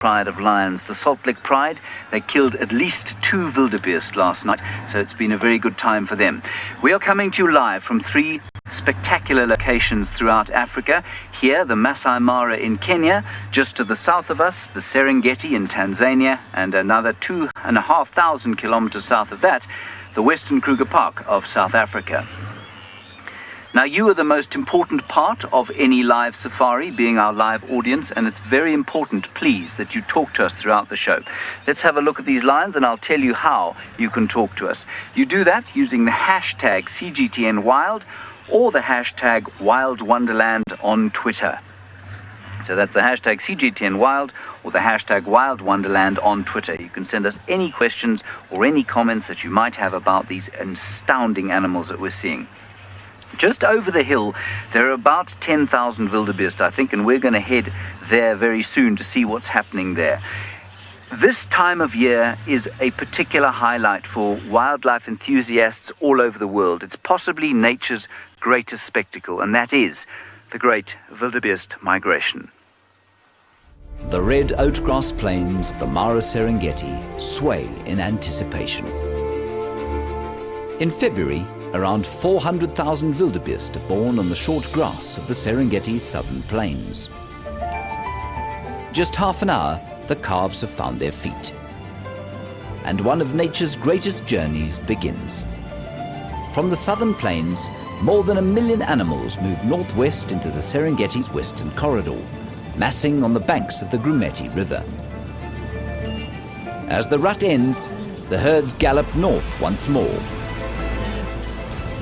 Pride of lions. The Salt Lake Pride, they killed at least 2 wildebeest last night, so it's been a very good time for them. We are coming to you live from 3 spectacular locations throughout Africa. Here, the Maasai Mara in Kenya, just to the south of us, the Serengeti in Tanzania, and another 2,500 kilometers south of that, the Western Kruger Park of South Africa. Now, you are the most important part of any live safari, being our live audience, and it's very important, please, that you talk to us throughout the show. Let's have a look at these lions, and I'll tell you how you can talk to us. You do that using the hashtag CGTNWild or the hashtag WildWonderland on Twitter. So that's the hashtag CGTNWild or the hashtag WildWonderland on Twitter. You can send us any questions or any comments that you might have about these astounding animals that we're seeing. Just over the hill, there are about 10,000 wildebeest, I think, and we're going to head there very soon to see what's happening there. This time of year is a particular highlight for wildlife enthusiasts all over the world. It's possibly nature's greatest spectacle, and that is the great wildebeest migration. The red oatgrass plains of the Mara Serengeti sway in anticipation. In February, around 400,000 wildebeest are born on the short grass of the Serengeti's southern plains. Just half an hour, the calves have found their feet. And one of nature's greatest journeys begins. From the southern plains, more than 1 million animals move northwest into the Serengeti's western corridor, massing on the banks of the Grumeti River. As the rut ends, the herds gallop north once more.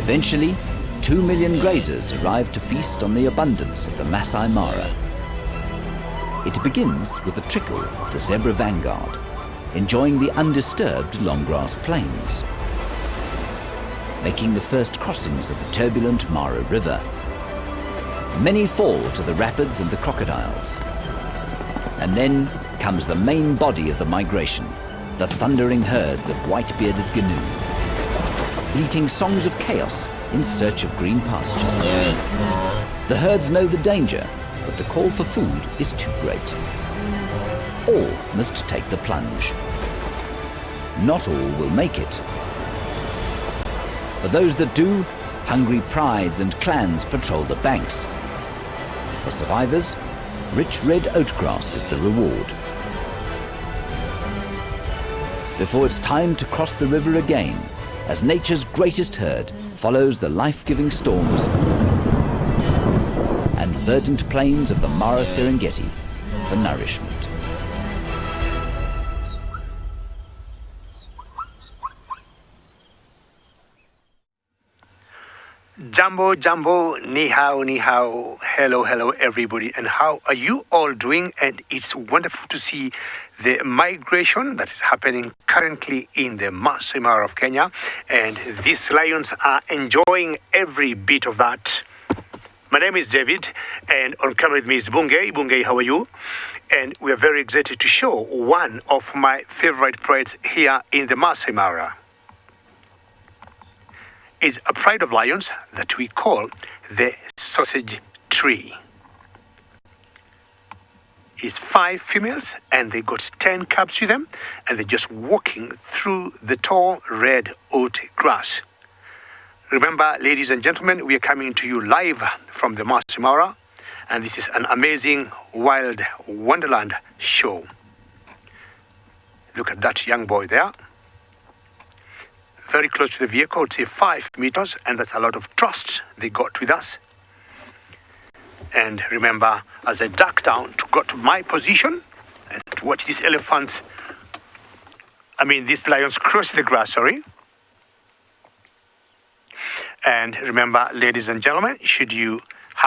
Eventually, 2 million grazers arrive to feast on the abundance of the Maasai Mara. It begins with the trickle of the zebra vanguard, enjoying the undisturbed long grass plains, making the first crossings of the turbulent Mara River. Many fall to the rapids and the crocodiles. And then comes the main body of the migration, the thundering herds of white-bearded gnu, bleating songs of chaos in search of green pasture. The herds know the danger, but the call for food is too great. All must take the plunge. Not all will make it. For those that do, hungry prides and clans patrol the banks. For survivors, rich red oatgrass is the reward. Before it's time to cross the river again, as nature's greatest herd follows the life-giving storms and verdant plains of the Mara Serengeti for nourishment. Jambo, jambo, ni hao, hello, hello everybody, and how are you all doing? And it's wonderful to see the migration that is happening currently in the Maasai Mara of Kenya, and these lions are enjoying every bit of that. My name is David, and on camera with me is Bungei. Bungei, how are you? And we are very excited to show one of my favorite prides here in the Maasai Mara. Is a pride of lions that we call the sausage tree. It's 5 females and they got 10 cubs with them, and they're just walking through the tall red oat grass. Remember, ladies and gentlemen, we are coming to you live from the Maasai Mara, and this is an amazing wild wonderland show. Look at that young boy there. Very close to the vehicle, say 5 meters, and that's a lot of trust they got with us. And remember, as I duck down to go to my position and to watch these these lions cross the grass, sorry. And remember, ladies and gentlemen, should you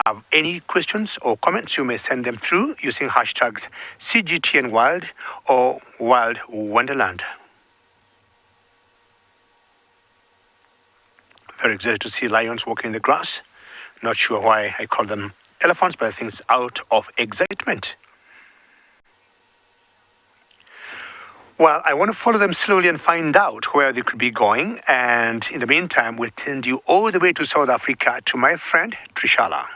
have any questions or comments, you may send them through using hashtags CGTNWild or Wild Wonderland. Very excited to see lions walking in the grass. Not sure why I call them elephants, but I think it's out of excitement. Well, I want to follow them slowly and find out where they could be going. And in the meantime, we'll send you all the way to South Africa to my friend Trishala.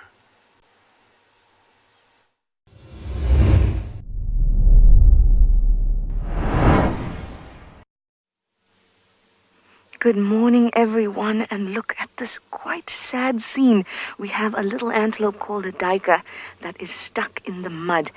Good morning, everyone, and look at this quite sad scene. We have a little antelope called a duiker that is stuck in the mud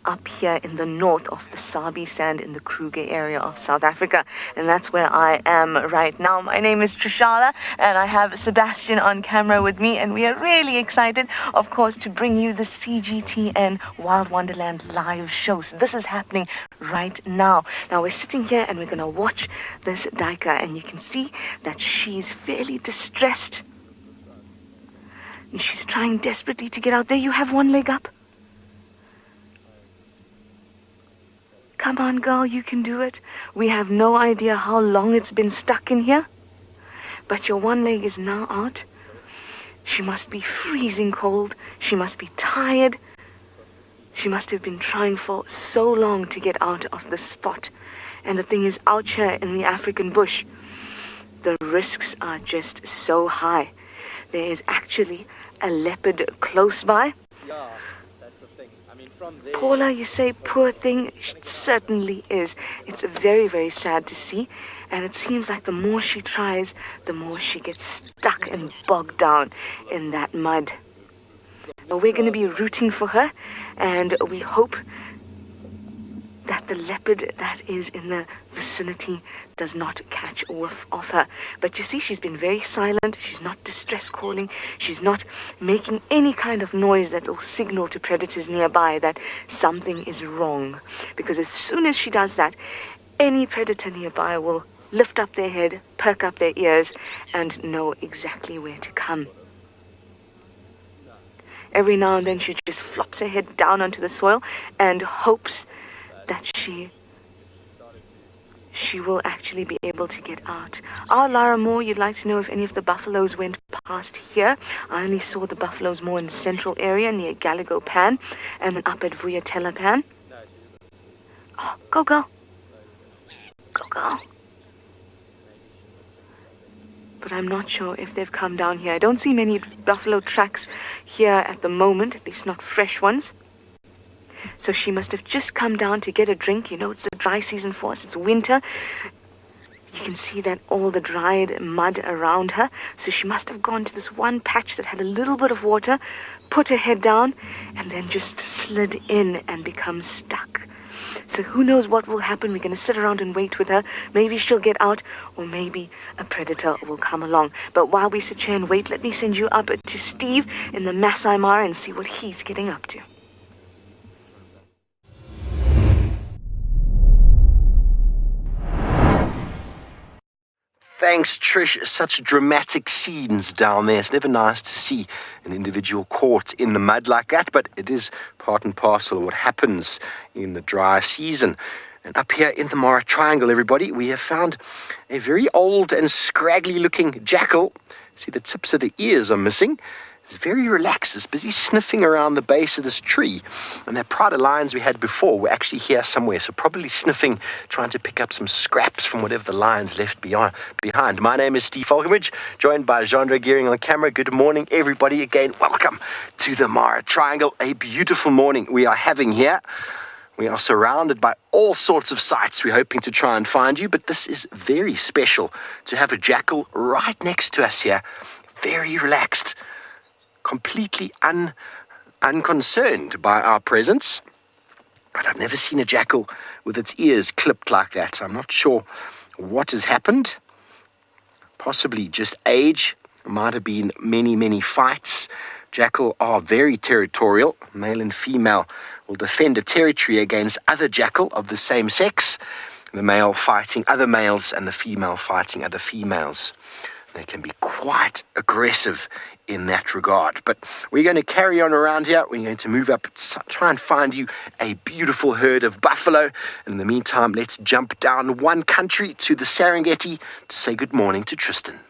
up here in the north of the Sabi Sand in the Kruger area of South Africa, and that's where I am right now. My name is Trishala, and I have Sebastian on camera with me, and we are really excited, of course, to bring you the CGTN Wild Wonderland live show. So this is happening right now. Now we're sitting here and we're going to watch this duiker, and you can see that she's fairly distressed. And she's trying desperately to get out. There, you have one leg up. Come on, girl, you can do it. We have no idea how long it's been stuck in here, but your one leg is now out. She must be freezing cold. She must be tired. She must have been trying for so long to get out of this spot. And the thing is, out here in the African bush, the risks are just so high. There is actually a leopard close by. Yeah, that's the thing. I mean, from there... Paula, you say poor thing? It certainly is. It's very, very sad to see. And it seems like the more she tries, the more she gets stuck and bogged down in that mud. We're going to be rooting for her, and we hope that the leopard that is in the vicinity does not catch off of her. But you see, she's been very silent. She's not distress calling. She's not making any kind of noise that will signal to predators nearby that something is wrong. Because as soon as she does that, any predator nearby will lift up their head, perk up their ears, and know exactly where to come. Every now and then she just flops her head down onto the soil and hopes that she will actually be able to get out. Lara Moore, you'd like to know if any of the buffaloes went past here. I only saw the buffaloes more in the central area near Gallego Pan and then up at Vuyatela Pan. Oh, go girl. Go girl. But I'm not sure if they've come down here. I don't see many buffalo tracks here at the moment, at least not fresh ones. So she must have just come down to get a drink. You know, it's the dry season for us. It's winter. You can see that all the dried mud around her. So she must have gone to this one patch that had a little bit of water, put her head down, and then just slid in and become stuck. So who knows what will happen. We're going to sit around and wait with her. Maybe she'll get out, or maybe a predator will come along. But while we sit here and wait, let me send you up to Steve in the Maasai Mara and see what he's getting up to. Thanks, Trish. Such dramatic scenes down there. It's never nice to see an individual caught in the mud like that, but it is part and parcel of what happens in the dry season. And up here in the Mara Triangle, everybody, we have found a very old and scraggly-looking jackal. See, the tips of the ears are missing. It's very relaxed. It's busy sniffing around the base of this tree. And that pride of lions we had before were actually here somewhere. So probably sniffing, trying to pick up some scraps from whatever the lions left behind. My name is Steve Falconbridge, joined by Jean-Andre Gearing on camera. Good morning, everybody. Again, welcome to the Mara Triangle. A beautiful morning we are having here. We are surrounded by all sorts of sights we're hoping to try and find you. But this is very special to have a jackal right next to us here. Very relaxed. Completely unconcerned by our presence. But I've never seen a jackal with its ears clipped like that. I'm not sure what has happened. Possibly just age. Might have been many, many fights. Jackal are very territorial. Male and female will defend a territory against other jackal of the same sex. The male fighting other males and the female fighting other females. They can be quite aggressive in that regard. But we're going to carry on around here. We're going to move up, try and find you a beautiful herd of buffalo. And in the meantime, let's jump down one country to the Serengeti to say good morning to Tristan.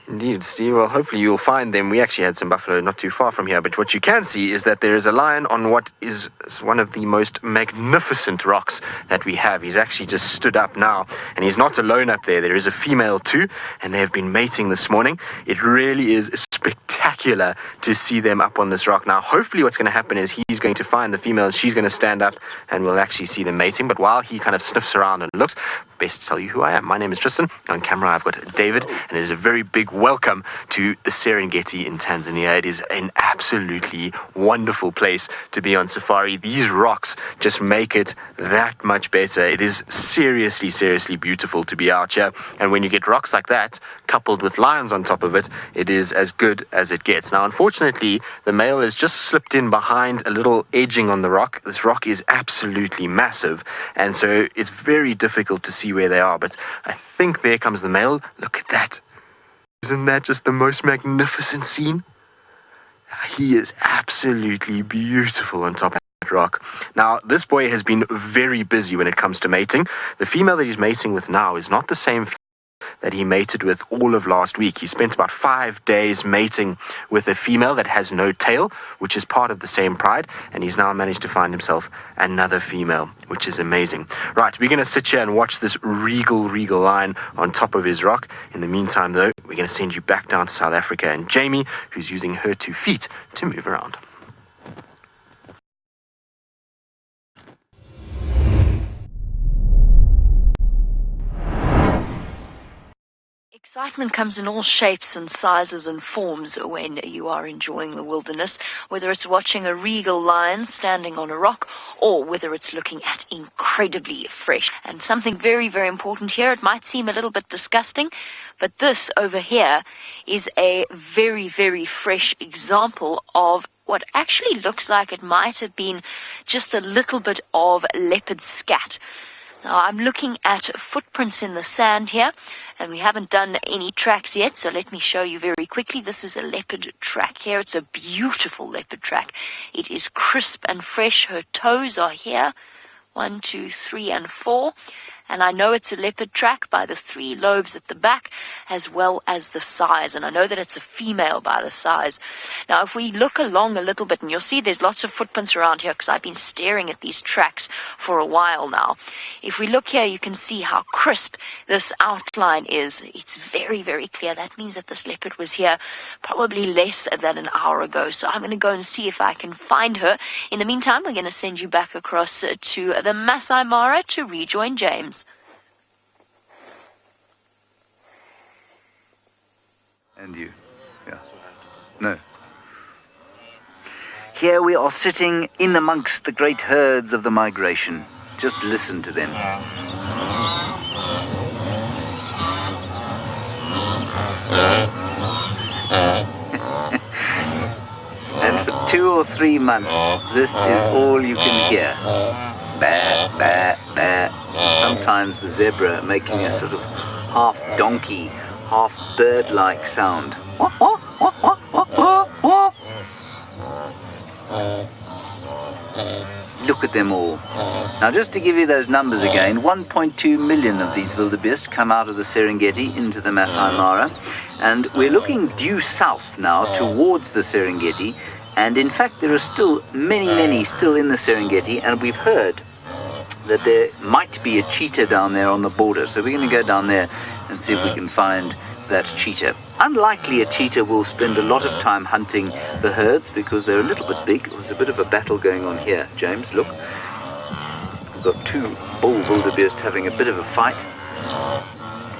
Indeed, Steve. Well, hopefully you'll find them. We actually had some buffalo not too far from here, but what you can see is that there is a lion on what is one of the most magnificent rocks that we have. He's actually just stood up now, and he's not alone up there. There is a female too, and they have been mating this morning. It really is spectacular to see them up on this rock. Now, hopefully what's going to happen is he's going to find the female and she's going to stand up and we'll actually see them mating. But while he kind of sniffs around and looks, best to tell you who I am. My name is Tristan. On camera, I've got David, and it is a very big welcome to the Serengeti in Tanzania. It is an absolutely wonderful place to be on safari. These rocks just make it that much better. It is seriously, seriously beautiful to be out here. And when you get rocks like that, coupled with lions on top of it, it is as good as it gets. Now, unfortunately, the male has just slipped in behind a little edging on the rock. This rock is absolutely massive, and so it's very difficult to see where they are. But I think there comes the male. Look at that. Isn't that just the most magnificent scene? He is absolutely beautiful on top of that rock. Now, this boy has been very busy when it comes to mating. The female that he's mating with now is not the same that he mated with all of last week. He spent about 5 days mating with a female that has no tail, which is part of the same pride, and he's now managed to find himself another female, which is amazing. Right, we're going to sit here and watch this regal lion on top of his rock. In the meantime, though, we're going to send you back down to South Africa and Jamie, who's using her 2 feet to move around. Excitement comes in all shapes and sizes and forms when you are enjoying the wilderness, whether it's watching a regal lion standing on a rock or whether it's looking at incredibly fresh. And something very, very important here, it might seem a little bit disgusting, but this over here is a very, very fresh example of what actually looks like it might have been just a little bit of leopard scat. Now, I'm looking at footprints in the sand here, and we haven't done any tracks yet, so let me show you very quickly. This is a leopard track here. It's a beautiful leopard track. It is crisp and fresh. Her toes are here, 1, 2, 3, and 4. And I know it's a leopard track by the 3 lobes at the back, as well as the size. And I know that it's a female by the size. Now, if we look along a little bit, and you'll see there's lots of footprints around here because I've been staring at these tracks for a while now. If we look here, you can see how crisp this outline is. It's very, very clear. That means that this leopard was here probably less than an hour ago. So I'm going to go and see if I can find her. In the meantime, we're going to send you back across to the Maasai Mara to rejoin James. And you? Yeah. No. Here we are sitting in amongst the great herds of the migration. Just listen to them. And for 2 or 3 months, this is all you can hear. Bah, bah, bah. Sometimes the zebra making a sort of half donkey, half bird-like sound. Look at them all. Now, just to give you those numbers again, 1.2 million of these wildebeest come out of the Serengeti into the Maasai Mara, and we're looking due south now towards the Serengeti, and in fact there are still many still in the Serengeti, and we've heard that there might be a cheetah down there on the border, so we're going to go down there and see if we can find that cheetah. Unlikely a cheetah will spend a lot of time hunting the herds because they're a little bit big. There's a bit of a battle going on here, James, look. We've got 2 bull wildebeest having a bit of a fight,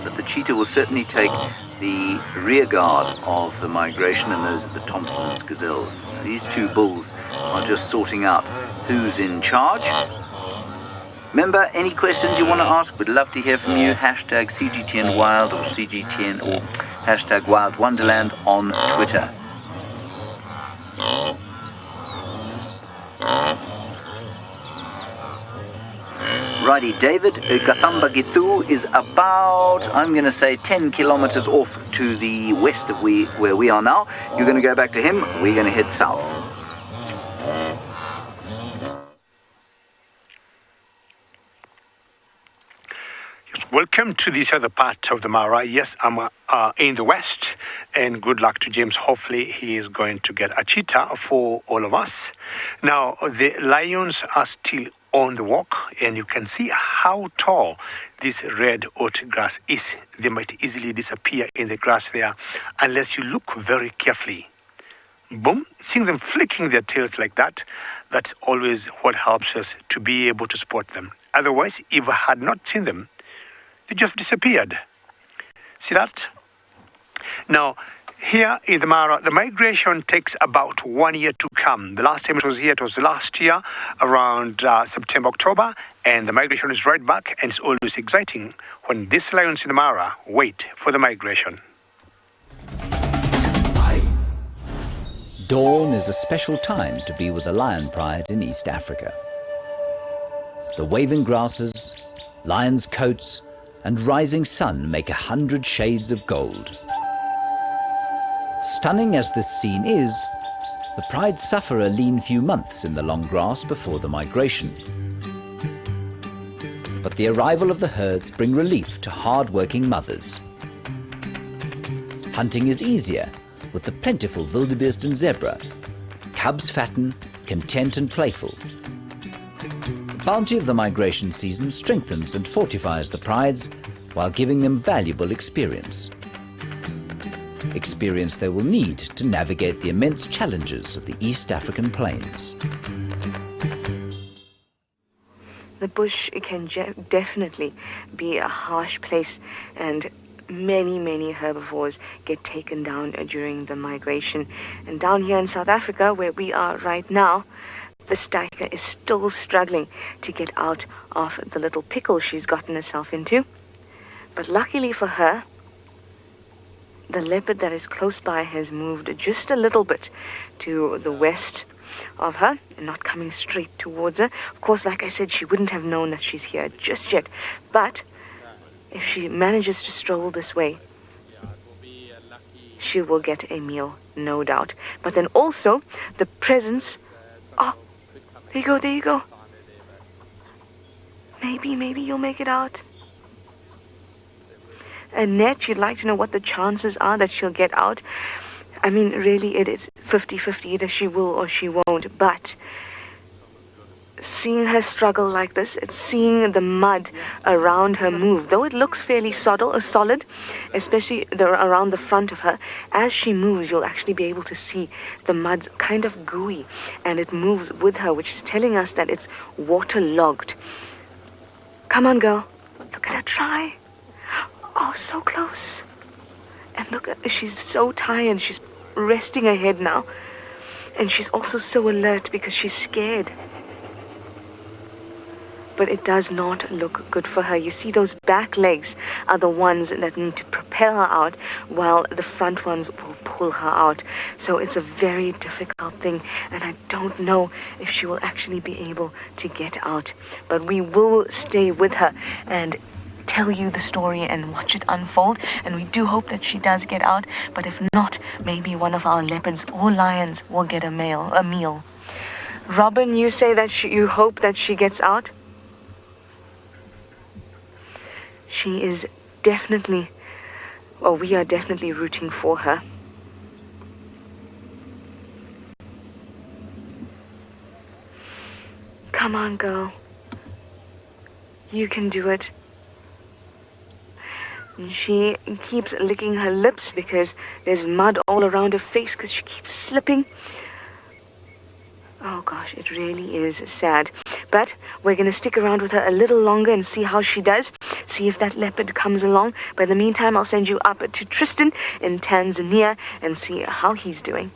but the cheetah will certainly take the rear guard of the migration, and those are the Thompson's gazelles. These 2 bulls are just sorting out who's in charge. Remember, any questions you want to ask, we'd love to hear from you. Hashtag CGTNWild or CGTN or hashtag Wild Wonderland on Twitter. Righty, David, Gathamba Gitu is about, I'm going to say, 10 kilometers off to the west of where we are now. You're going to go back to him. We're going to head south. Welcome to this other part of the Mara. Yes, I'm in the west, and good luck to James. Hopefully, he is going to get a cheetah for all of us. Now, the lions are still on the walk, and you can see how tall this red oat grass is. They might easily disappear in the grass there unless you look very carefully. Boom, seeing them flicking their tails like that, that's always what helps us to be able to spot them. Otherwise, if I had not seen them, they just disappeared. See that? Now, here in the Mara, the migration takes about 1 year to come. The last time it was here, it was last year, around September, October, and the migration is right back, and it's always exciting when these lions in the Mara wait for the migration. Dawn is a special time to be with the lion pride in East Africa. The waving grasses, lions' coats, and rising sun make 100 shades of gold. Stunning as this scene is, the pride suffer a lean few months in the long grass before the migration. But the arrival of the herds bring relief to hard-working mothers. Hunting is easier with the plentiful wildebeest and zebra. Cubs fatten, content and playful. The bounty of the migration season strengthens and fortifies the prides while giving them valuable experience. Experience they will need to navigate the immense challenges of the East African plains. The bush can definitely be a harsh place, and many herbivores get taken down during the migration. And down here in South Africa, where we are right now, the styker is still struggling to get out of the little pickle she's gotten herself into. But luckily for her, the leopard that is close by has moved just a little bit to the west of her and not coming straight towards her. Of course, like I said, she wouldn't have known that she's here just yet. But if she manages to stroll this way, she will get a meal, no doubt. But then also the presence... Oh, there you go. Maybe you'll make it out. Annette, you'd like to know what the chances are that she'll get out. I mean, really, it is 50-50. Either she will or she won't. But seeing her struggle like this, it's seeing the mud around her move. Though it looks fairly solid, especially around the front of her, as she moves, you'll actually be able to see the mud kind of gooey, and it moves with her, which is telling us that it's waterlogged. Come on, girl. Look at her try. Oh, so close. And look, she's so tired. She's resting her head now. And she's also so alert because she's scared. But it does not look good for her. You see, those back legs are the ones that need to propel her out, while the front ones will pull her out. So it's a very difficult thing, and I don't know if she will actually be able to get out. But we will stay with her and tell you the story and watch it unfold, and we do hope that she does get out. But if not, maybe one of our leopards or lions will get a meal. Robin, you say that you hope that she gets out? She is definitely, or we are definitely rooting for her. Come on, girl. You can do it. And she keeps licking her lips because there's mud all around her face because she keeps slipping. Oh gosh, it really is sad. But we're going to stick around with her a little longer and see how she does. See if that leopard comes along. But in the meantime, I'll send you up to Tristan in Tanzania and see how he's doing.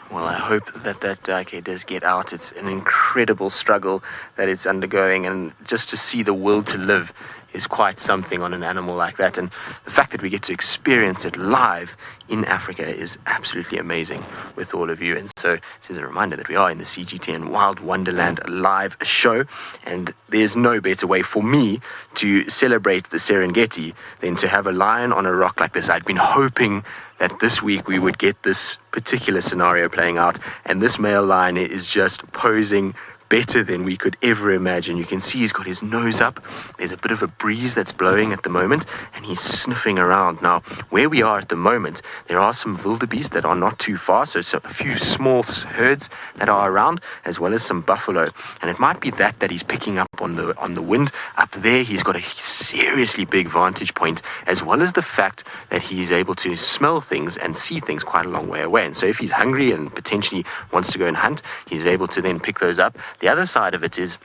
Well, I hope that duiker does get out. It's an incredible struggle that it's undergoing, and just to see the will to live is quite something on an animal like that. And the fact that we get to experience it live in Africa is absolutely amazing with all of you. And so this is a reminder that we are in the CGTN Wild Wonderland live show, and there's no better way for me to celebrate the Serengeti than to have a lion on a rock like this. I'd been hoping that this week we would get this particular scenario playing out, and this male lion is just posing better than we could ever imagine. You can see he's got his nose up. There's a bit of a breeze that's blowing at the moment, and he's sniffing around. Now, where we are at the moment, there are some wildebeest that are not too far, so it's a few small herds that are around, as well as some buffalo. And it might be that he's picking up on the wind. Up there, he's got a seriously big vantage point, as well as the fact that he's able to smell things and see things quite a long way away. And so if he's hungry and potentially wants to go and hunt, he's able to then pick those up. The other side of it is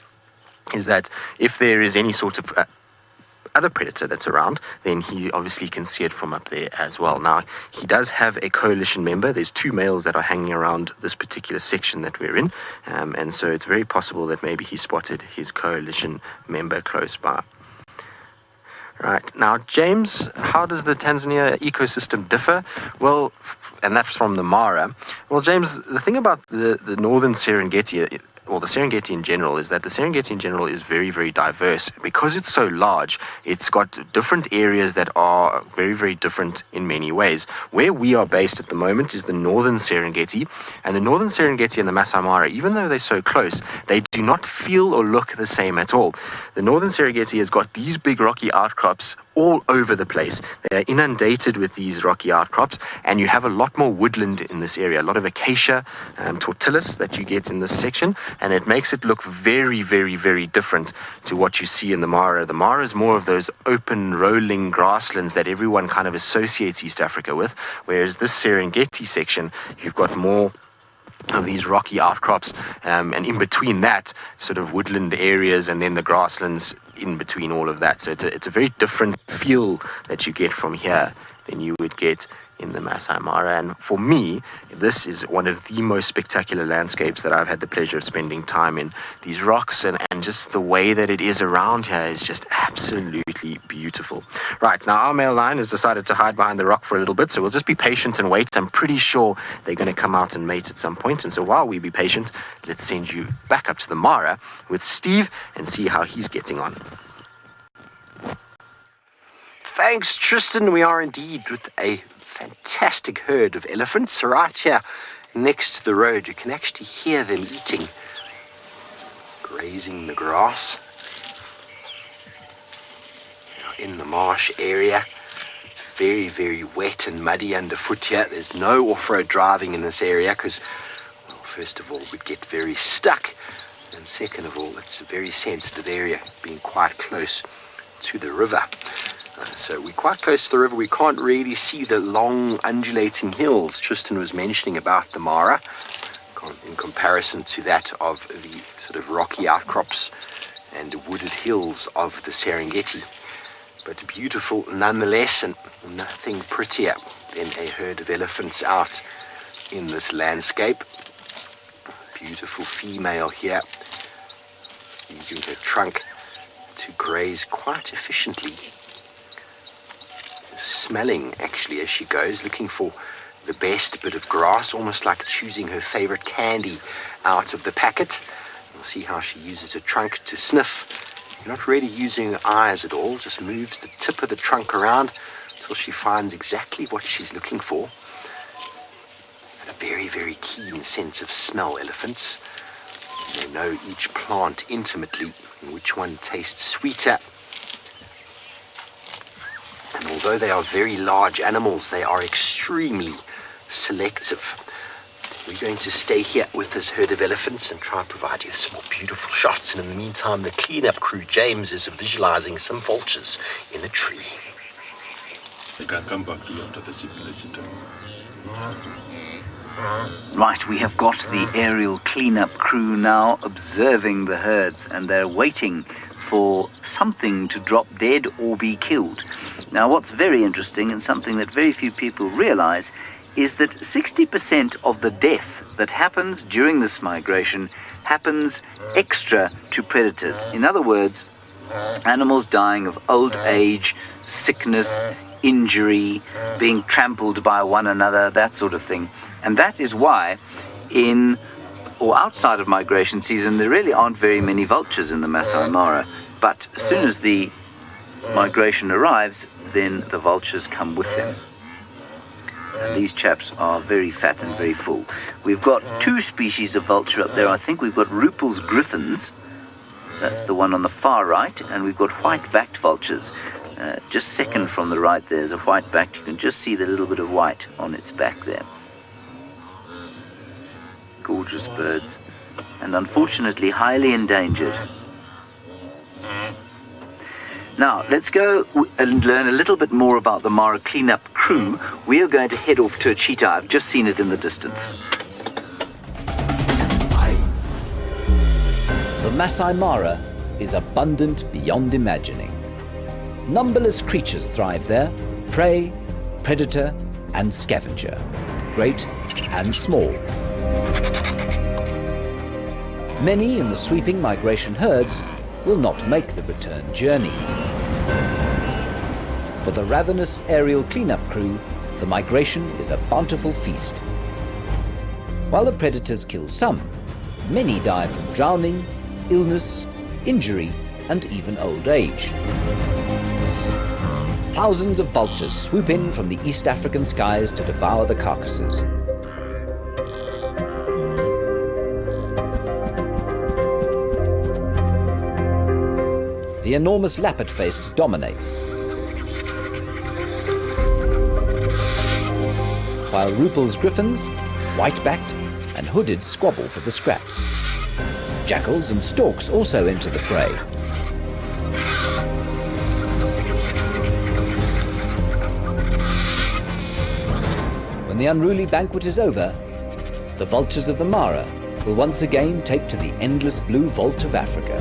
that if there is any sort of other predator that's around, then he obviously can see it from up there as well. Now, he does have a coalition member. There's 2 males that are hanging around this particular section that we're in, and so it's very possible that maybe he spotted his coalition member close by. Right. Now, James, how does the Tanzania ecosystem differ? Well, and that's from the Mara. Well, James, the thing about the northern Serengeti, or the Serengeti in general, is that the Serengeti in general is very, very diverse. Because it's so large, it's got different areas that are very, very different in many ways. Where we are based at the moment is the northern Serengeti, and the northern Serengeti and the Maasai Mara, even though they're so close, they do not feel or look the same at all. The northern Serengeti has got these big rocky outcrops all over the place. They are inundated with these rocky outcrops, and you have a lot more woodland in this area, a lot of acacia, tortillas that you get in this section, and it makes it look very, very, very different to what you see in the Mara. The Mara is more of those open, rolling grasslands that everyone kind of associates East Africa with, whereas this Serengeti section, you've got more of these rocky outcrops, and in between that, sort of woodland areas, and then the grasslands in between all of that. So it's a very different feel that you get from here than you would get in the Maasai Mara. And for me, this is one of the most spectacular landscapes that I've had the pleasure of spending time in. These rocks and just the way that it is around here is just absolutely beautiful. Right, now our male lion has decided to hide behind the rock for a little bit, so we'll just be patient and wait. I'm pretty sure they're going to come out and mate at some point. And so while we be patient, let's send you back up to the Mara with Steve and see how he's getting on. Thanks, Tristan. We are indeed with a fantastic herd of elephants right here next to the road. You can actually hear them eating, grazing the grass. Now in the marsh area, it's very, very wet and muddy underfoot here. There's no off-road driving in this area because, well, first of all, we'd get very stuck, and second of all, it's a very sensitive area, being quite close to the river. So we're quite close to the river. We can't really see the long undulating hills Tristan was mentioning about the Mara in comparison to that of the sort of rocky outcrops and wooded hills of the Serengeti. But beautiful nonetheless, and nothing prettier than a herd of elephants out in this landscape. Beautiful female here, using her trunk to graze quite efficiently. Smelling actually as she goes, looking for the best bit of grass, almost like choosing her favorite candy out of the packet. You'll see how she uses her trunk to sniff. Not really using her eyes at all, just moves the tip of the trunk around until she finds exactly what she's looking for. And a very, very keen sense of smell, elephants. They know each plant intimately and which one tastes sweeter. And although they are very large animals, they are extremely selective. We're going to stay here with this herd of elephants and try and provide you with some more beautiful shots. And in the meantime, the cleanup crew, James, is visualizing some vultures in a tree. Right, we have got the aerial cleanup crew now observing the herds, and they're waiting for something to drop dead or be killed. Now, what's very interesting and something that very few people realize is that 60% of the death that happens during this migration happens extra to predators. In other words, animals dying of old age, sickness, injury, being trampled by one another, that sort of thing. And that is why in or outside of migration season, there really aren't very many vultures in the Maasai Mara. But as soon as the migration arrives, then the vultures come with them. And these chaps are very fat and very full. We've got two species of vulture up there. I think we've got Ruppel's griffins. That's the one on the far right. And we've got white-backed vultures. Just second from the right, there's a white-backed. You can just see the little bit of white on its back there. Gorgeous birds. And unfortunately, highly endangered. Now, let's go and learn a little bit more about the Mara cleanup crew. We are going to head off to a cheetah. I've just seen it in the distance. The Maasai Mara is abundant beyond imagining. Numberless creatures thrive there: prey, predator, and scavenger, great and small. Many in the sweeping migration herds will not make the return journey. For the ravenous aerial cleanup crew, the migration is a bountiful feast. While the predators kill some, many die from drowning, illness, injury, and even old age. Thousands of vultures swoop in from the East African skies to devour the carcasses. The enormous lappet-faced dominates, while Ruppel's griffins, white-backed and hooded, squabble for the scraps. Jackals and storks also enter the fray. When the unruly banquet is over, the vultures of the Mara will once again take to the endless blue vault of Africa.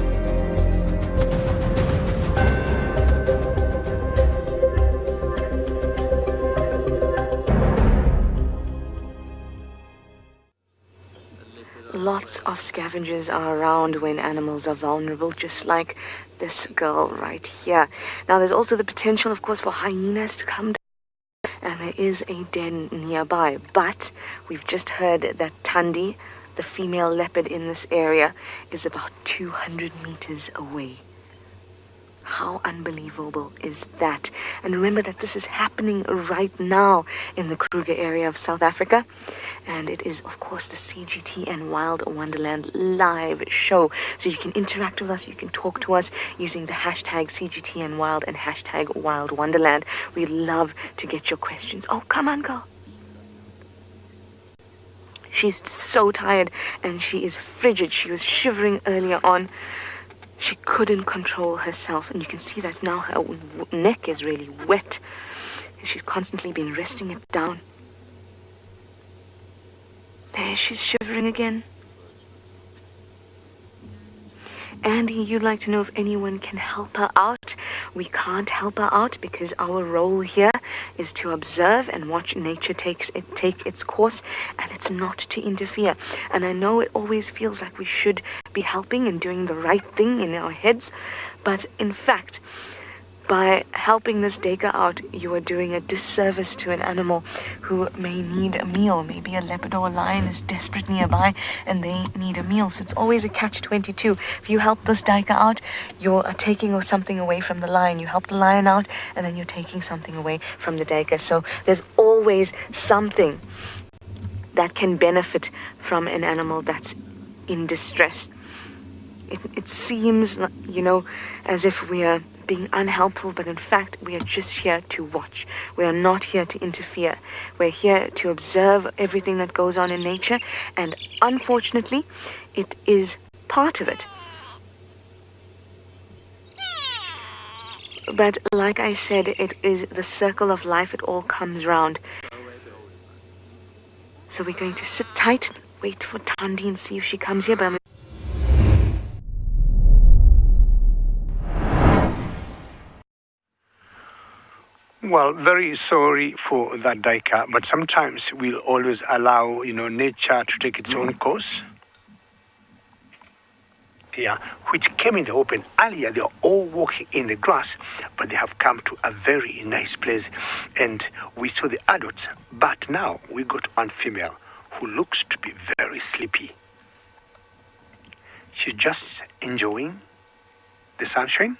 Lots of scavengers are around when animals are vulnerable, just like this girl right here. Now, there's also the potential, of course, for hyenas to come down, and there is a den nearby. But we've just heard that Thandi, the female leopard in this area, is about 200 meters away. How unbelievable is that? And remember that this is happening right now in the Kruger area of South Africa. And it is, of course, the CGT and Wild Wonderland live show. So you can interact with us, you can talk to us using the hashtag CGT and Wild and hashtag Wild Wonderland. We love to get your questions. Oh, come on, girl. She's so tired and she is frigid. She was shivering earlier on. She couldn't control herself, and you can see that now her neck is really wet. She's constantly been resting it down. There, she's shivering again. Andy, you'd like to know if anyone can help her out. We can't help her out because our role here is to observe and watch nature take its course, and it's not to interfere. And I know it always feels like we should be helping and doing the right thing in our heads, but in fact, by helping this deka out, you are doing a disservice to an animal who may need a meal. Maybe a leopard or a lion is desperate nearby and they need a meal. So it's always a catch-22. If you help this deka out, you're taking something away from the lion. You help the lion out and then you're taking something away from the deka. So there's always something that can benefit from an animal that's in distress. It seems, as if we are being unhelpful, but in fact, we are just here to watch. We are not here to interfere. We're here to observe everything that goes on in nature, and unfortunately, it is part of it. But like I said, it is the circle of life. It all comes round. So we're going to sit tight, wait for Thandi and see if she comes here, but Well, very sorry for that, Daika, but sometimes we'll always allow, nature to take its own course. Yeah, which came in the open. Earlier, they were all walking in the grass, but they have come to a very nice place, and we saw the adults. But now we got one female who looks to be very sleepy. She's just enjoying the sunshine.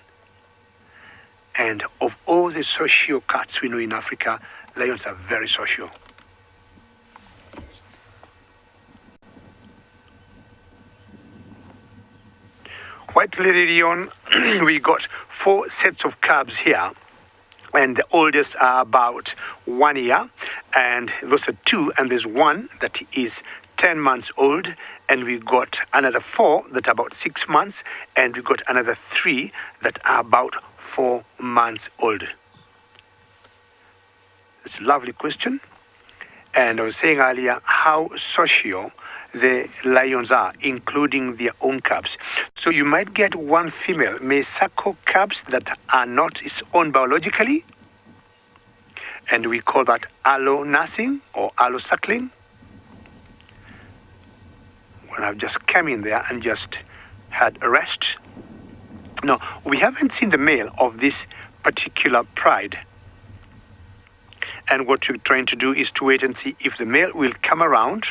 And of all the social cats we know in Africa, lions are very social. White Lady Leon, we got 4 sets of cubs here. And the oldest are about 1 year. And those are 2. And there's 1 that is 10 months old. And we got another 4 that are about 6 months. And we got another 3 that are about 4 months old. It's a lovely question. And I was saying earlier how social the lions are, including their own cubs. So you might get 1 female may suckle cubs that are not its own biologically, and we call that allo nursing or allo suckling. When I've just come in there and just had a rest. Now, we haven't seen the male of this particular pride. And what we're trying to do is to wait and see if the male will come around.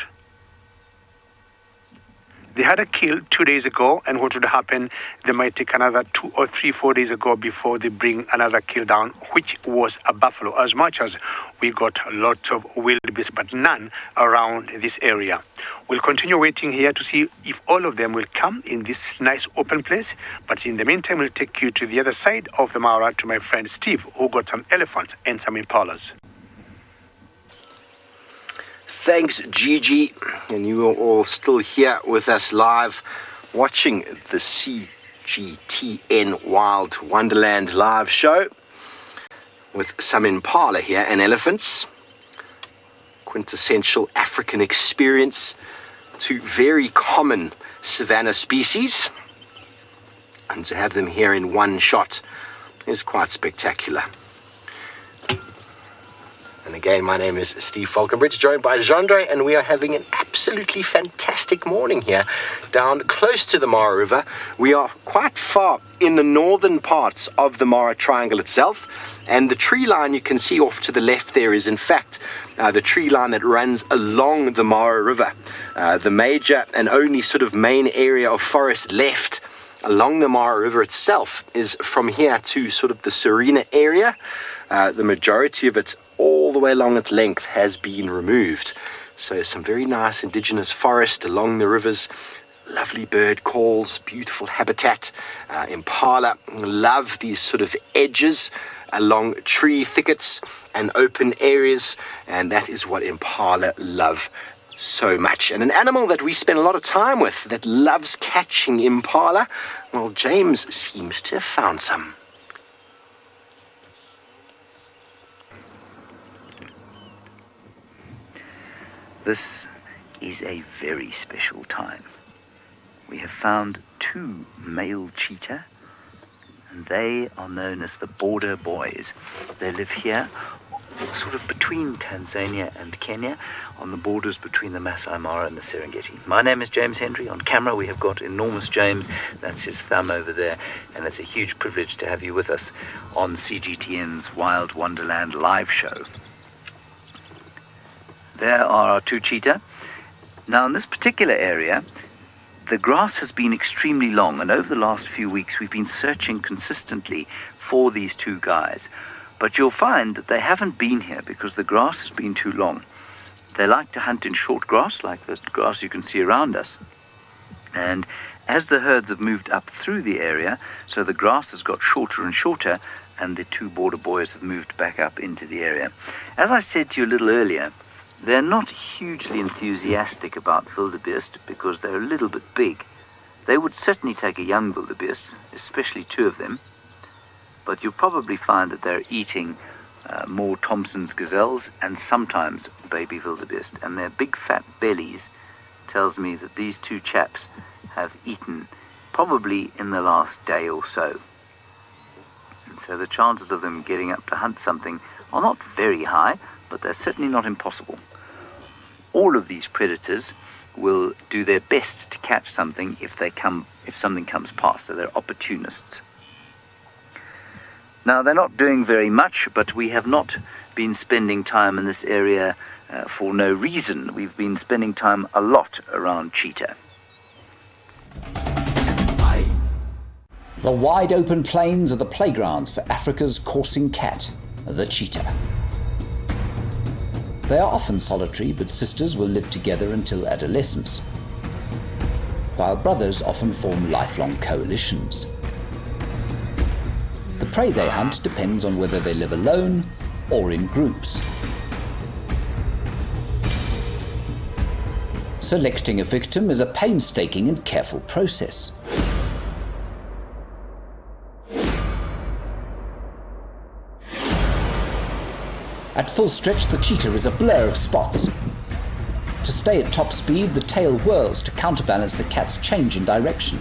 They had a kill 2 days ago, and what would happen, they might take another 2 or 3, 4 days ago before they bring another kill down, which was a buffalo, as much as we got lots of wildebeest, but none around this area. We'll continue waiting here to see if all of them will come in this nice open place, but in the meantime, we'll take you to the other side of the Mara to my friend Steve, who got some elephants and some impalas. Thanks, Gigi. And you are all still here with us live, watching the CGTN Wild Wonderland live show with some impala here and elephants. Quintessential African experience. 2 very common savanna species. And to have them here in one shot is quite spectacular. And again, my name is Steve Falconbridge, joined by Jandre, and we are having an absolutely fantastic morning here down close to the Mara River. We are quite far in the northern parts of the Mara Triangle itself, and the tree line you can see off to the left there is in fact the tree line that runs along the Mara River. The major and only sort of main area of forest left along the Mara River itself is from here to sort of the Serena area. The majority of it, all the way along its length, has been removed. So some very nice indigenous forest along the rivers, lovely bird calls, beautiful habitat. Impala love these sort of edges along tree thickets and open areas, and that is what impala love so much. And an animal that we spend a lot of time with that loves catching impala, well, James seems to have found some. This is a very special time. We have found 2 male cheetah, and they are known as the border boys. They live here, sort of between Tanzania and Kenya, on the borders between the Maasai Mara and the Serengeti. My name is James Hendry. On camera we have got enormous James, that's his thumb over there, and it's a huge privilege to have you with us on CGTN's Wild Wonderland live show. There are our 2 cheetah. Now in this particular area, the grass has been extremely long, and over the last few weeks we've been searching consistently for these 2 guys. But you'll find that they haven't been here because the grass has been too long. They like to hunt in short grass, like the grass you can see around us. And as the herds have moved up through the area, so the grass has got shorter and shorter, and the 2 border boys have moved back up into the area. As I said to you a little earlier, they're not hugely enthusiastic about wildebeest because they're a little bit big. They would certainly take a young wildebeest, especially 2 of them, but you'll probably find that they're eating more Thompson's gazelles and sometimes baby wildebeest, and their big fat bellies tells me that these 2 chaps have eaten probably in the last day or so. And so the chances of them getting up to hunt something are not very high, but they're certainly not impossible. All of these predators will do their best to catch something if something comes past, so they're opportunists. Now, they're not doing very much, but we have not been spending time in this area for no reason. We've been spending time a lot around cheetah. The wide open plains are the playgrounds for Africa's coursing cat, the cheetah. They are often solitary, but sisters will live together until adolescence. while brothers often form lifelong coalitions. The prey they hunt depends on whether they live alone or in groups. Selecting a victim is a painstaking and careful process. At full stretch, the cheetah is a blur of spots. To stay at top speed, the tail whirls to counterbalance the cat's change in direction.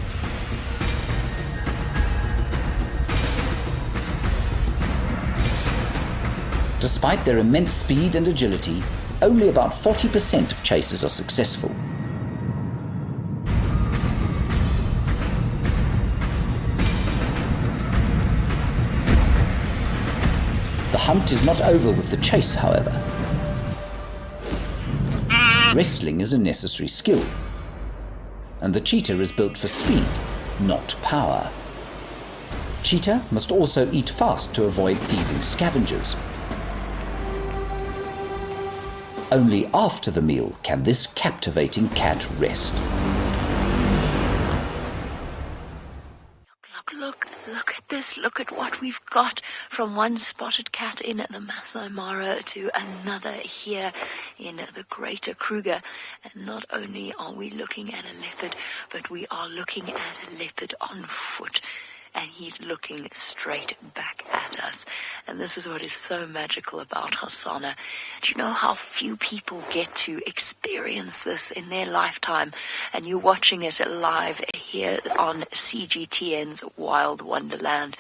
Despite their immense speed and agility, only about 40% of chasers are successful. The hunt is not over with the chase, however. Wrestling is a necessary skill, and the cheetah is built for speed, not power. Cheetah must also eat fast to avoid thieving scavengers. Only after the meal can this captivating cat rest. Look at this. Look at what we've got, from one spotted cat in the Maasai Mara to another here in the Greater Kruger. And not only are we looking at a leopard, but we are looking at a leopard on foot. And he's looking straight back at us. And this is what is so magical about Hosanna. Do you know how few people get to experience this in their lifetime? And you're watching it live here on CGTN's Wild Wonderland,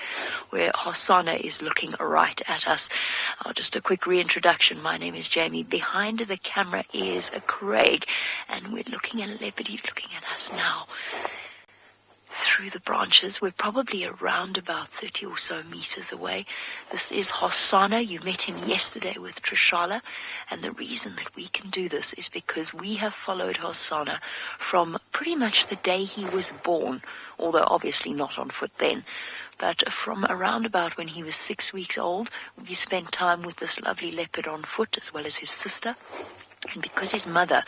where Hosanna is looking right at us. Just a quick reintroduction. My name is Jamie. Behind the camera is Craig. And we're looking at a leopard. He's looking at us now. Through the branches. We're probably around about 30 or so meters away. This is Hosanna. You met him yesterday with Trishala, and the reason that we can do this is because we have followed Hosanna from pretty much the day he was born, although obviously not on foot then. But from around about when he was 6 weeks old, we spent time with this lovely leopard on foot, as well as his sister. And because his mother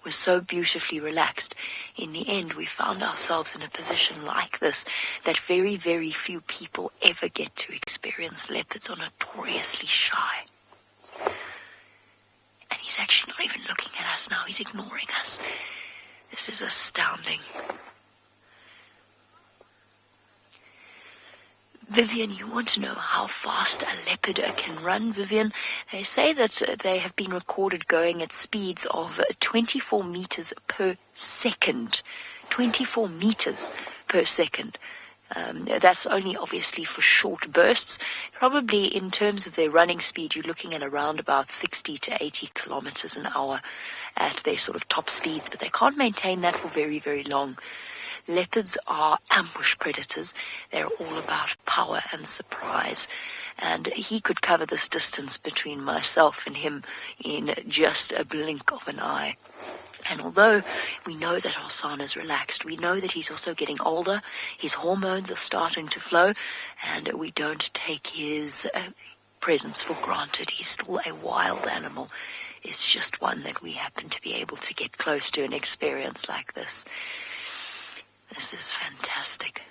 was so beautifully relaxed, in the end we found ourselves in a position like this, that very, very few people ever get to experience. Leopards are notoriously shy. And he's actually not even looking at us now, he's ignoring us. This is astounding. Vivian, you want to know how fast a leopard can run, Vivian? They say that they have been recorded going at speeds of 24 meters per second. 24 meters per second. That's only obviously for short bursts. Probably in terms of their running speed, you're looking at around about 60 to 80 kilometers an hour at their sort of top speeds, but they can't maintain that for very, very long. Leopards are ambush predators. They're all about power and surprise. And he could cover this distance between myself and him in just a blink of an eye. And although we know that Hosanna's relaxed, we know that he's also getting older. His hormones are starting to flow, and we don't take his presence for granted. He's still a wild animal. It's just one that we happen to be able to get close to and experience like this. This is fantastic.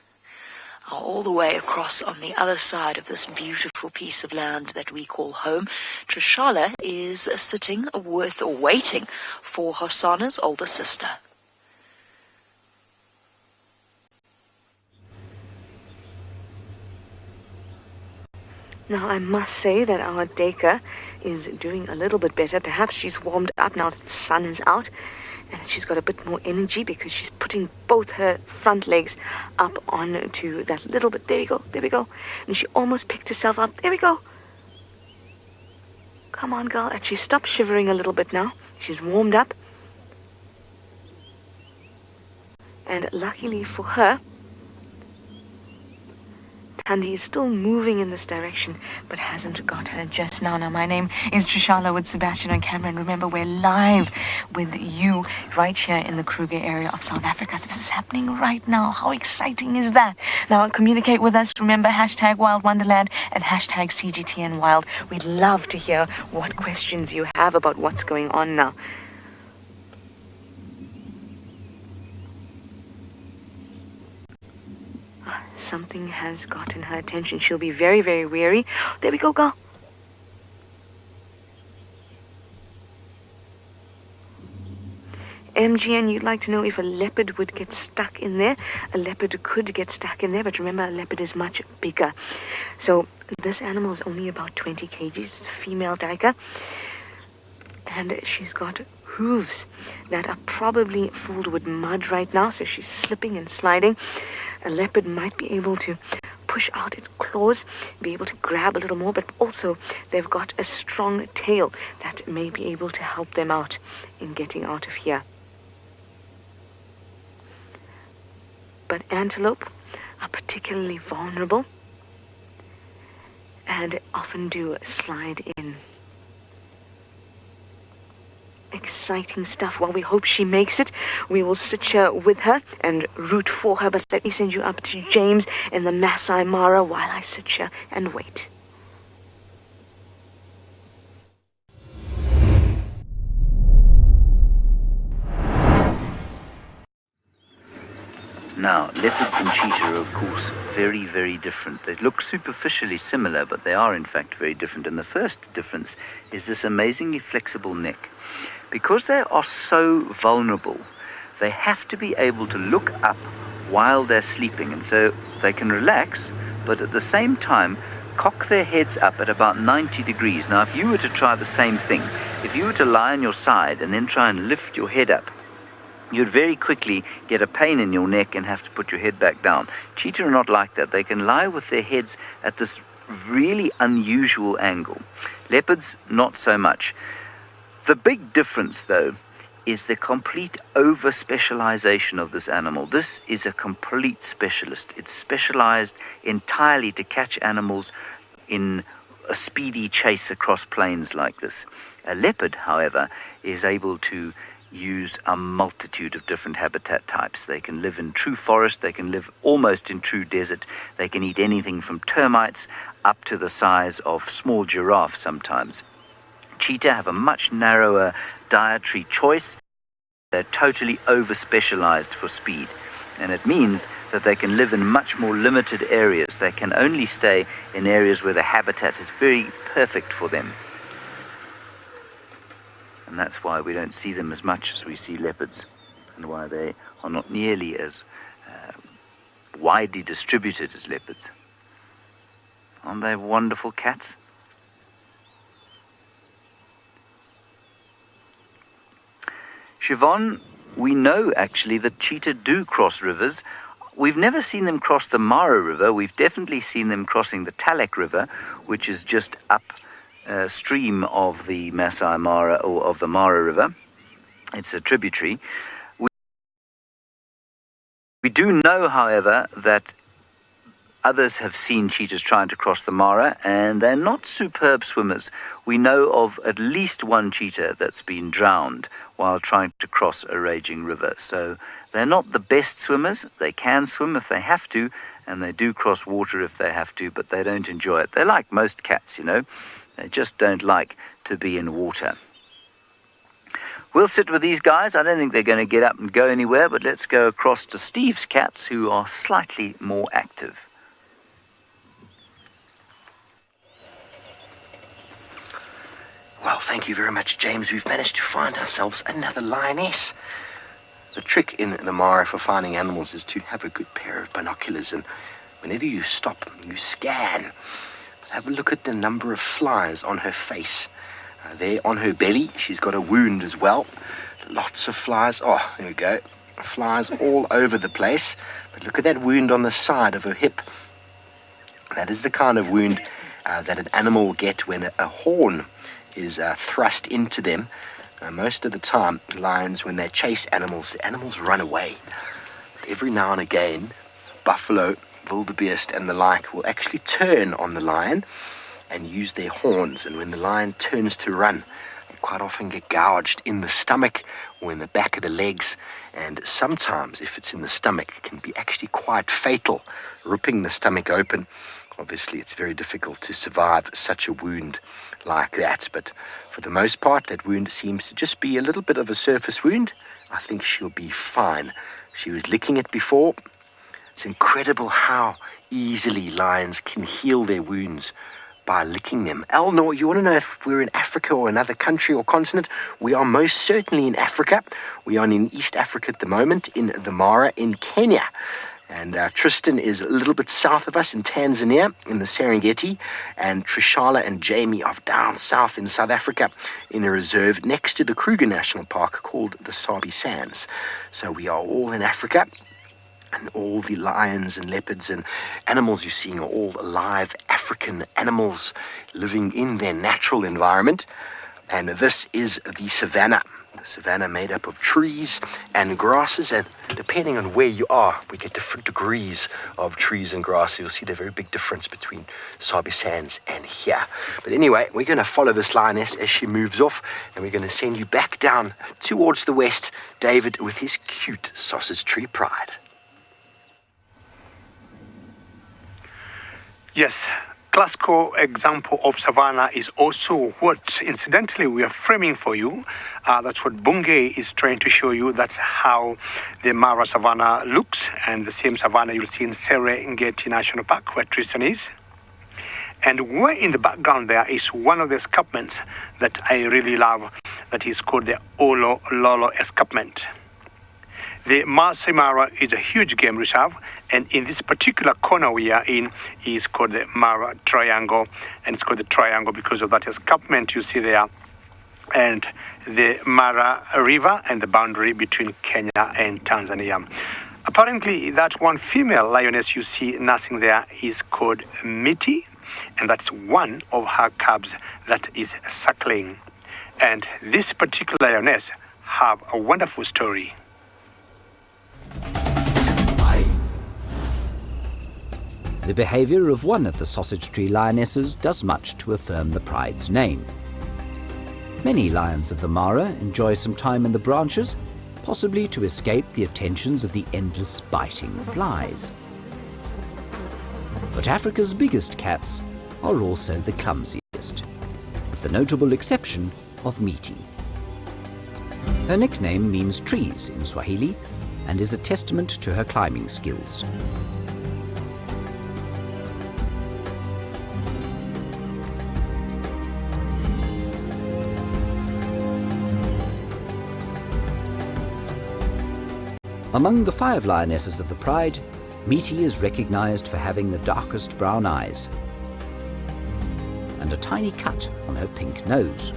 All the way across on the other side of this beautiful piece of land that we call home, Trishala is sitting waiting for Hosanna's older sister. Now, I must say that our Deka is doing a little bit better. Perhaps she's warmed up now that the sun is out, and she's got a bit more energy because she's putting both her front legs up onto that little bit. There we go. And she almost picked herself up. There we go. Come on, girl. And she stopped shivering a little bit now. She's warmed up. And luckily for her, Thandi is still moving in this direction, but hasn't got her just now. Now, my name is Trishala with Sebastian on camera, and remember, we're live with you right here in the Kruger area of South Africa. So this is happening right now. How exciting is that? Now, communicate with us. Remember, hashtag Wild Wonderland and hashtag CGTN Wild. We'd love to hear what questions you have about what's going on now. Something has gotten her attention. She'll be very, very wary. There we go, girl. MGN, you'd like to know if a leopard would get stuck in there. A leopard could get stuck in there, but remember, a leopard is much bigger. So this animal is only about 20 kgs. It's a female tiger. And she's got hooves that are probably filled with mud right now, so she's slipping and sliding. A leopard might be able to push out its claws, be able to grab a little more, but also they've got a strong tail that may be able to help them out in getting out of here. But antelope are particularly vulnerable and often do slide in. Exciting stuff. While we hope she makes it, we will sit here with her and root for her. But let me send you up to James in the Maasai Mara while I sit here and wait. Now, leopards and cheetah are, of course, very, very different. They look superficially similar, but they are, in fact, very different. And the first difference is this amazingly flexible neck. Because they are so vulnerable, they have to be able to look up while they're sleeping. And so they can relax, but at the same time, cock their heads up at about 90 degrees. Now, if you were to try the same thing, if you were to lie on your side and then try and lift your head up, you'd very quickly get a pain in your neck and have to put your head back down. Cheetah are not like that. They can lie with their heads at this really unusual angle. Leopards, not so much. The big difference, though, is the complete over-specialization of this animal. This is a complete specialist. It's specialized entirely to catch animals in a speedy chase across plains like this. A leopard, however, is able to use a multitude of different habitat types. They can live in true forest, they can live almost in true desert, they can eat anything from termites up to the size of small giraffe sometimes. Cheetah have a much narrower dietary choice. They're totally over-specialized for speed, and it means that they can live in much more limited areas. They can only stay in areas where the habitat is very perfect for them. And that's why we don't see them as much as we see leopards, and why they are not nearly as widely distributed as leopards. Aren't they wonderful cats? Siobhan, we know actually that cheetah do cross rivers. We've never seen them cross the Mara River. We've definitely seen them crossing the Talek River, which is just up stream of the Maasai Mara, or of the Mara River. It's a tributary. We do know, however, that others have seen cheetahs trying to cross the Mara, and they're not superb swimmers. We know of at least one cheetah that's been drowned while trying to cross a raging river. So they're not the best swimmers. They can swim if they have to, and they do cross water if they have to, but they don't enjoy it. They're like most cats, you know. They just don't like to be in water. We'll sit with these guys. I don't think they're going to get up and go anywhere, but let's go across to Steve's cats, who are slightly more active. Well, thank you very much, James. We've managed to find ourselves another lioness. The trick in the Mara for finding animals is to have a good pair of binoculars, and whenever you stop, you scan. Have a look at the number of flies on her face. There on her belly, she's got a wound as well. Lots of flies. Oh, there we go. Flies all over the place. But look at that wound on the side of her hip. That is the kind of wound that an animal will get when a horn is thrust into them. Most of the time, lions, when they chase animals, the animals run away. But every now and again, buffalo, wildebeest and the like will actually turn on the lion and use their horns, and when the lion turns to run, they quite often get gouged in the stomach or in the back of the legs, and sometimes if it's in the stomach it can be actually quite fatal, ripping the stomach open. Obviously it's very difficult to survive such a wound like that, but for the most part that wound seems to just be a little bit of a surface wound. I think she'll be fine. She was licking it before. It's incredible how easily lions can heal their wounds by licking them. Eleanor, you want to know if we're in Africa or another country or continent? We are most certainly in Africa. We are in East Africa at the moment, in the Mara in Kenya. And Tristan is a little bit south of us in Tanzania, in the Serengeti. And Trishala and Jamie are down south in South Africa, in a reserve next to the Kruger National Park called the Sabi Sands. So we are all in Africa. And all the lions and leopards and animals you're seeing are all live African animals living in their natural environment. And this is the savannah. The savannah made up of trees and grasses, and depending on where you are, we get different degrees of trees and grass. You'll see the very big difference between Sabi Sands and here. But anyway, we're going to follow this lioness as she moves off, and we're going to send you back down towards the west, David, with his cute sausage tree pride. Yes, classical example of savannah is also what, incidentally, we are framing for you. That's what Bungay is trying to show you. That's how the Mara savannah looks, and the same savannah you'll see in Serengeti National Park, where Tristan is. And way in the background there is one of the escarpments that I really love, that is called the Olo Lolo escarpment. The Maasai Mara is a huge game reserve, and in this particular corner we are in is called the Mara Triangle, and it's called the Triangle because of that escarpment you see there, and the Mara River and the boundary between Kenya and Tanzania. Apparently, that one female lioness you see nursing there is called Miti, and that's one of her cubs that is suckling. And this particular lioness have a wonderful story. The behavior of one of the sausage tree lionesses does much to affirm the pride's name. Many lions of the Mara enjoy some time in the branches, possibly to escape the attentions of the endless biting flies. But Africa's biggest cats are also the clumsiest, with the notable exception of Miti. Her nickname means trees in Swahili and is a testament to her climbing skills. Among the 5 lionesses of the pride, Miti is recognized for having the darkest brown eyes and a tiny cut on her pink nose.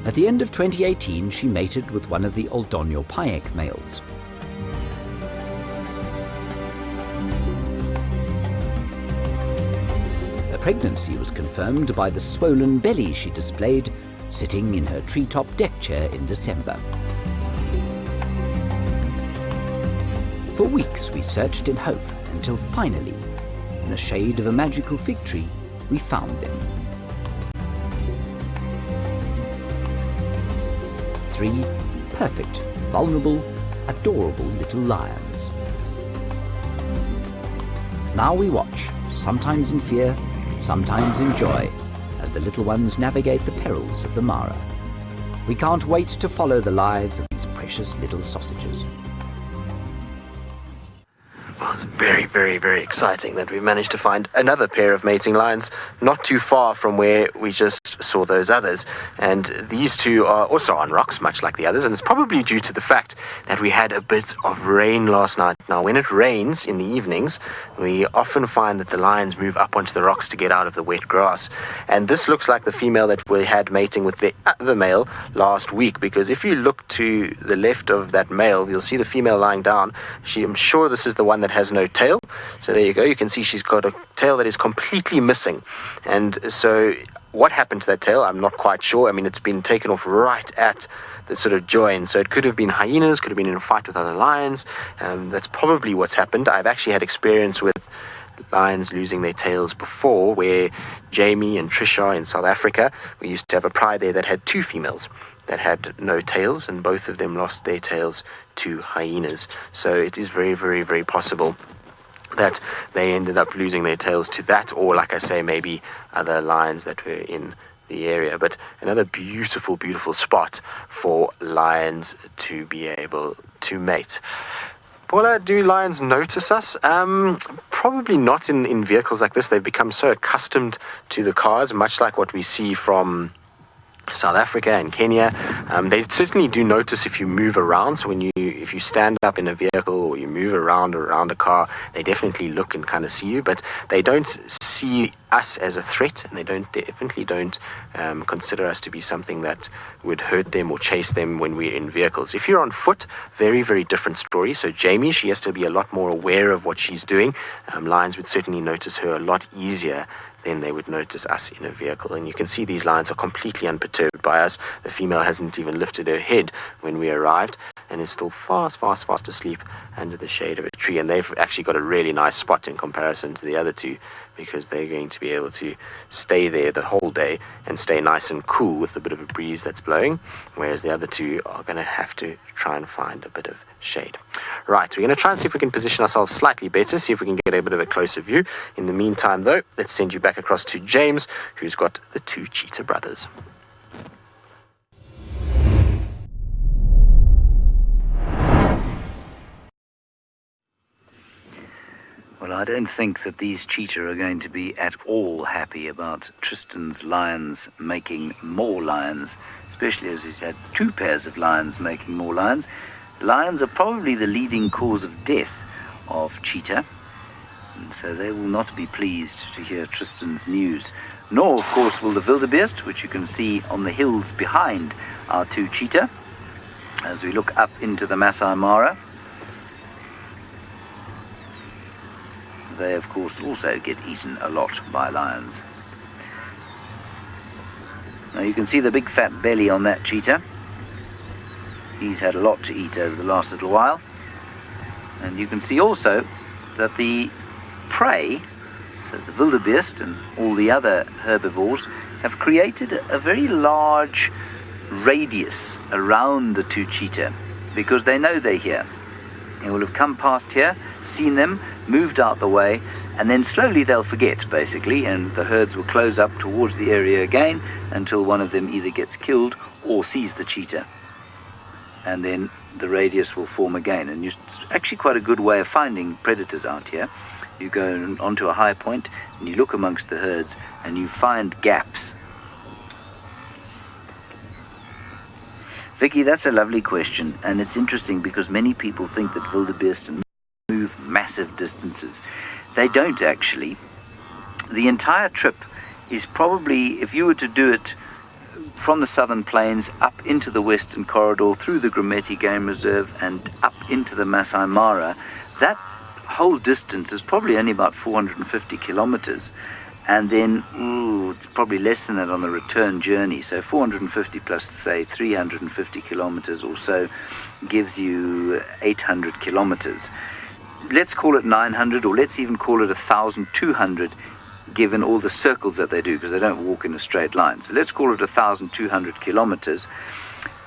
At the end of 2018, she mated with one of the Oldonyo Payek males. Her pregnancy was confirmed by the swollen belly she displayed sitting in her treetop deck chair in December. For weeks we searched in hope until finally, in the shade of a magical fig tree, we found them. 3 perfect, vulnerable, adorable little lions. Now we watch, sometimes in fear, sometimes in joy, as the little ones navigate the perils of the Mara. We can't wait to follow the lives of these precious little sausages. Well, it's very, very, very exciting that we managed to find another pair of mating lions not too far from where we just saw those others. And these two are also on rocks, much like the others, and it's probably due to the fact that we had a bit of rain last night. Now, when it rains in the evenings, we often find that the lions move up onto the rocks to get out of the wet grass. And this looks like the female that we had mating with the other male last week, because if you look to the left of that male, you'll see the female lying down. I'm sure this is the one that has no tail. So there you go. You can see she's got a tail that is completely missing. And so what happened to that tail, I'm not quite sure. I mean, it's been taken off right at the sort of join. So it could have been hyenas, could have been in a fight with other lions. That's probably what's happened. I've actually had experience with lions losing their tails before, where Jamie and Trisha in South Africa, we used to have a pride there that had 2 females that had no tails, and both of them lost their tails to hyenas. So it is very, very, very possible that they ended up losing their tails to that, or like I say, maybe other lions that were in the area. But another beautiful, beautiful spot for lions to be able to mate. Paula, do lions notice us? Probably not in vehicles like this. They've become so accustomed to the cars, much like what we see from South Africa and Kenya. They certainly do notice if you move around. So if you stand up in a vehicle or you move around a car, they definitely look and kind of see you, but they don't see us as a threat, and they definitely don't consider us to be something that would hurt them or chase them when we're in vehicles. If you're on foot, very, very different story. So Jamie, she has to be a lot more aware of what she's doing. Lions would certainly notice her a lot easier than they would notice us in a vehicle. And you can see these lions are completely unperturbed by us. The female hasn't even lifted her head when we arrived and is still fast asleep under the shade of a tree. And they've actually got a really nice spot in comparison to the other two, because they're going to be able to stay there the whole day and stay nice and cool with a bit of a breeze that's blowing, whereas the other two are going to have to try and find a bit of shade. Right, we're going to try and see if we can position ourselves slightly better, see if we can get a bit of a closer view. In the meantime, though, let's send you back across to James, who's got the two cheetah brothers. Well, I don't think that these cheetah are going to be at all happy about Tristan's lions making more lions, especially as he's had two pairs of lions making more lions. Lions are probably the leading cause of death of cheetah, and so they will not be pleased to hear Tristan's news. Nor, of course, will the wildebeest, which you can see on the hills behind our two cheetah as we look up into the Maasai Mara. They, of course, also get eaten a lot by lions. Now you can see the big fat belly on that cheetah. He's had a lot to eat over the last little while. And you can see also that the prey, so the wildebeest and all the other herbivores, have created a very large radius around the two cheetah, because they know they're here. They will have come past here, seen them, moved out the way, and then slowly they'll forget, basically, and the herds will close up towards the area again until one of them either gets killed or sees the cheetah. And then the radius will form again. And it's actually quite a good way of finding predators out here. You go onto a high point and you look amongst the herds and you find gaps. Vicky, that's a lovely question, and it's interesting because many people think that wildebeest move massive distances. They don't actually. The entire trip is probably, if you were to do it from the Southern Plains up into the Western Corridor, through the Grumeti Game Reserve and up into the Masai Mara, that whole distance is probably only about 450 kilometers. And then, it's probably less than that on the return journey. So 450 plus, say, 350 kilometers or so gives you 800 kilometers. Let's call it 900, or let's even call it 1,200, given all the circles that they do, because they don't walk in a straight line. So let's call it 1,200 kilometers.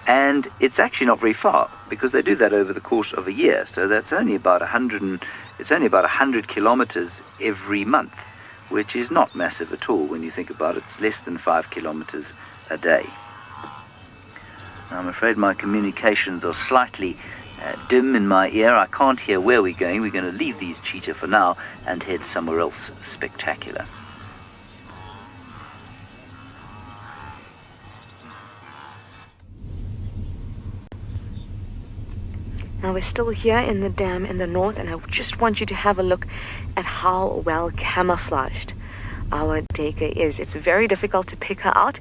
And it's actually not very far, because they do that over the course of a year. So that's only about 100 kilometers every month, which is not massive at all when you think about it. It's less than 5 kilometers a day. Now, I'm afraid my communications are slightly dim in my ear. I can't hear where we're going. We're going to leave these cheetah for now and head somewhere else spectacular. Now we're still here in the dam in the north, and I just want you to have a look at how well camouflaged our duiker is. It's very difficult to pick her out.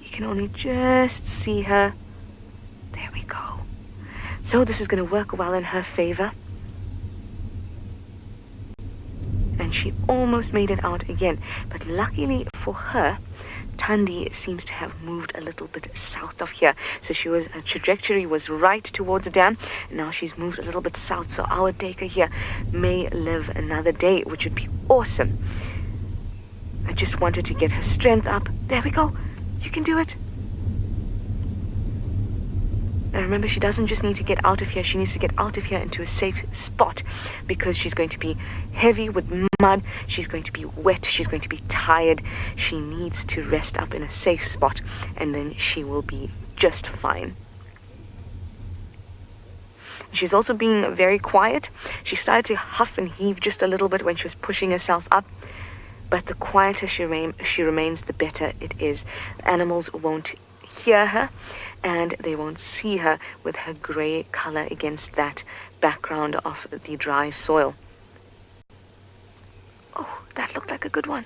You can only just see her. There we go. So this is going to work well in her favor. And she almost made it out again. But luckily for her, Thandi seems to have moved a little bit south of here. So her trajectory was right towards the dam. Now she's moved a little bit south. So our duiker here may live another day, which would be awesome. I just wanted to get her strength up. There we go. You can do it. And remember, she doesn't just need to get out of here, she needs to get out of here into a safe spot, because she's going to be heavy with mud, she's going to be wet, she's going to be tired. She needs to rest up in a safe spot, and then she will be just fine. She's also being very quiet. She started to huff and heave just a little bit when she was pushing herself up, but the quieter she remains, the better it is. Animals won't hear her, and they won't see her with her gray color against that background of the dry soil. Oh, that looked like a good one.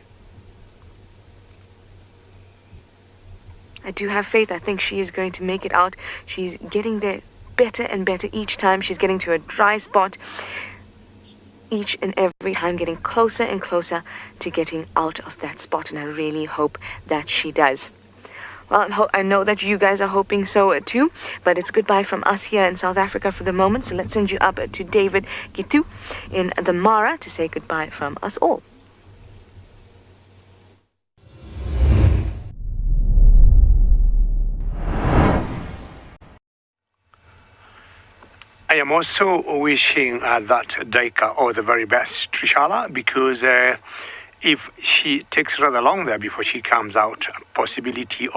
I do have faith. I think she is going to make it out. She's getting there better and better each time. She's getting to a dry spot each and every time, getting closer and closer to getting out of that spot, and I really hope that she does. Well, I know that you guys are hoping so too, but it's goodbye from us here in South Africa for the moment. So let's send you up to David Gitu in the Mara to say goodbye from us all. I am also wishing that Daika all the very best, Trishala, because if she takes rather long there before she comes out, possibility